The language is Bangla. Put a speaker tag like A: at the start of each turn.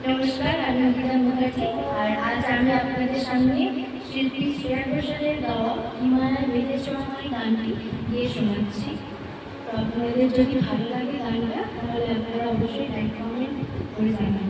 A: নমস্কার, আমি অঙ্কিতা মুখার্জি। আর আজ আমি আপনাদের সামনে শিল্পী শ্রেয়া ঘোষালের গাওয়া হিমালয় বেঁধেছে আমার গানটি গিয়ে শোনাচ্ছি। তো আপনাদের যদি ভালো লাগে গানটা, তাহলে আপনারা অবশ্যই লাইক কমেন্ট করে জানাবেন।